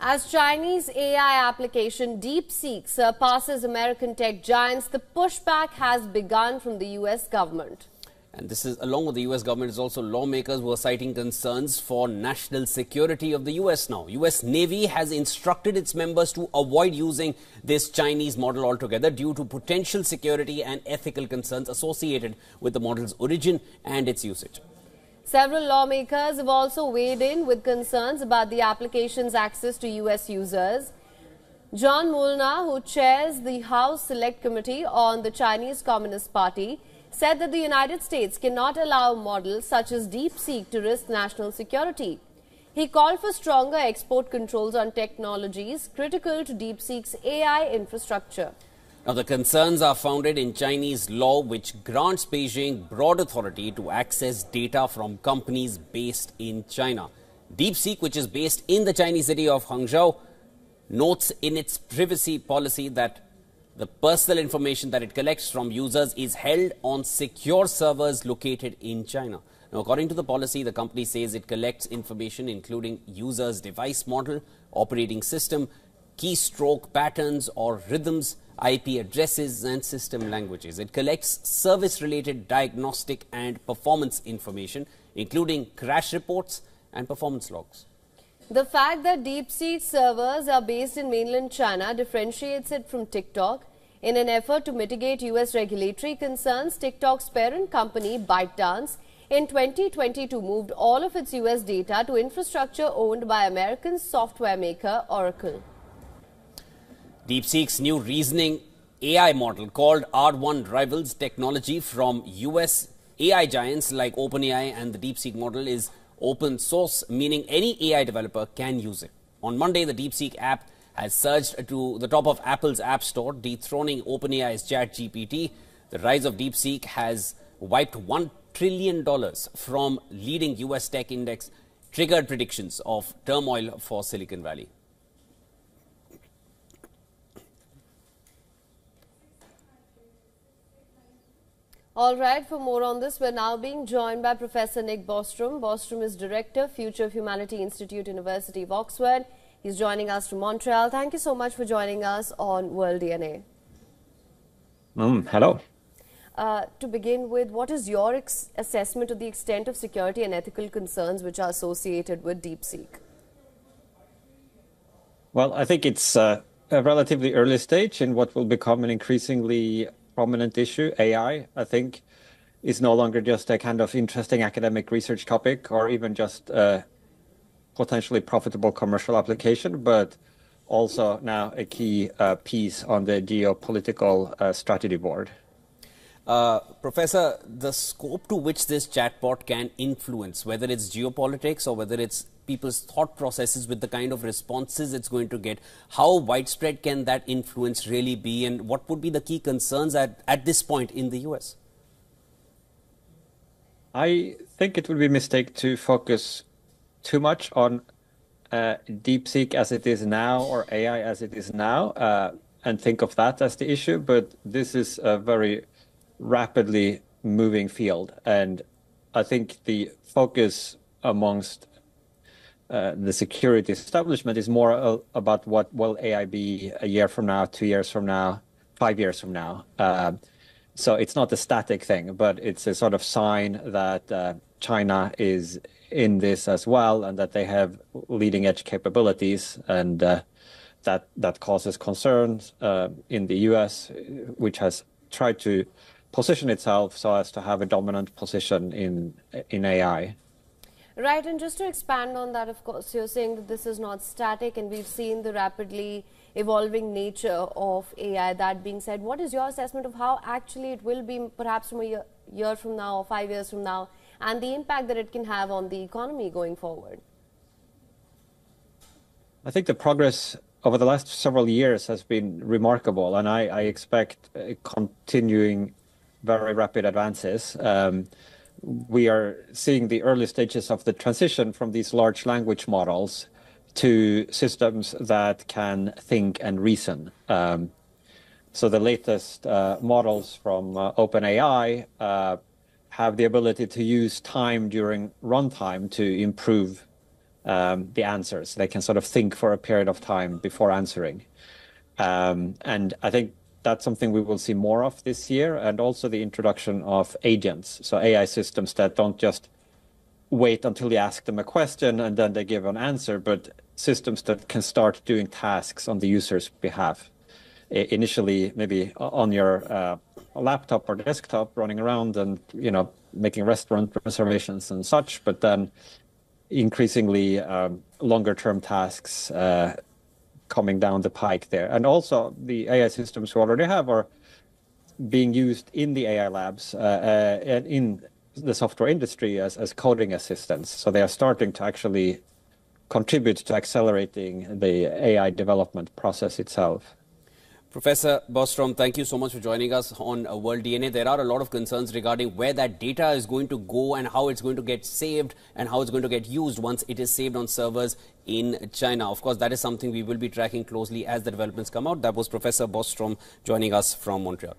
As Chinese AI application DeepSeek surpasses American tech giants, the pushback has begun from the U.S. government. And this is, along with the U.S. government, is also lawmakers who are citing concerns for national security of the U.S. now. U.S. Navy has instructed its members to avoid using this Chinese model altogether due to potential security and ethical concerns associated with the model's origin and its usage. Several lawmakers have also weighed in with concerns about the application's access to U.S. users. John Mulna, who chairs the House Select Committee on the Chinese Communist Party, said that the United States cannot allow models such as DeepSeek to risk national security. He called for stronger export controls on technologies critical to DeepSeek's AI infrastructure. Now, the concerns are founded in Chinese law, which grants Beijing broad authority to access data from companies based in China. DeepSeek, which is based in the Chinese city of Hangzhou, notes in its privacy policy that the personal information that it collects from users is held on secure servers located in China. Now, according to the policy, the company says it collects information including users' device model, operating system, keystroke patterns or rhythms, IP addresses and system languages. It collects service-related diagnostic and performance information, including crash reports and performance logs. The fact that DeepSeek servers are based in mainland China differentiates it from TikTok. In an effort to mitigate U.S. regulatory concerns, TikTok's parent company, ByteDance, in 2022 moved all of its U.S. data to infrastructure owned by American software maker Oracle. DeepSeek's new reasoning AI model called R1 rivals technology from US AI giants like OpenAI, and the DeepSeek model is open source, meaning any AI developer can use it. On Monday, the DeepSeek app has surged to the top of Apple's App Store, dethroning OpenAI's ChatGPT. The rise of DeepSeek has wiped $1 trillion from leading US tech index, triggered predictions of turmoil for Silicon Valley. All right, for more on this, we're now being joined by Professor Nick Bostrom. Bostrom is Director, Future of Humanity Institute, University of Oxford. He's joining us from Montreal. Thank you so much for joining us on World DNA. Hello. To begin with, what is your assessment of the extent of security and ethical concerns which are associated with DeepSeek? Well, I think it's a relatively early stage in what will become an increasingly prominent issue. AI, I think, is no longer just a kind of interesting academic research topic or even just a potentially profitable commercial application, but also now a key piece on the geopolitical strategy board. Professor, the scope to which this chatbot can influence, whether it's geopolitics or whether it's people's thought processes with the kind of responses it's going to get, how widespread can that influence really be, and what would be the key concerns at this point in the US? I think it would be a mistake to focus too much on DeepSeek as it is now or AI as it is now and think of that as the issue, but this is a very rapidly moving field, and I think the focus amongst the security establishment is more about what will AI be a year from now, 2 years from now, 5 years from now. So it's not a static thing, but it's a sort of sign that China is in this as well, and that they have leading edge capabilities, and that causes concerns in the US, which has tried to position itself so as to have a dominant position in AI. Right, and just to expand on that, of course, you're saying that this is not static, and we've seen the rapidly evolving nature of AI. That being said, what is your assessment of how actually it will be perhaps from a year from now or 5 years from now, and the impact that it can have on the economy going forward? I think the progress over the last several years has been remarkable, and I expect continuing very rapid advances. We are seeing the early stages of the transition from these large language models to systems that can think and reason. So the latest models from OpenAI have the ability to use time during runtime to improve the answers. They can sort of think for a period of time before answering. And I think that's something we will see more of this year, and also the introduction of agents. So AI systems that don't just wait until you ask them a question and then they give an answer, but systems that can start doing tasks on the user's behalf. Initially, maybe on your laptop or desktop, running around and making restaurant reservations and such, but then increasingly longer-term tasks coming down the pike there. And also the AI systems we already have are being used in the AI labs and in the software industry as coding assistants. So they are starting to actually contribute to accelerating the AI development process itself. Professor Bostrom, thank you so much for joining us on World DNA. There are a lot of concerns regarding where that data is going to go and how it's going to get saved and how it's going to get used once it is saved on servers in China. Of course, that is something we will be tracking closely as the developments come out. That was Professor Bostrom joining us from Montreal.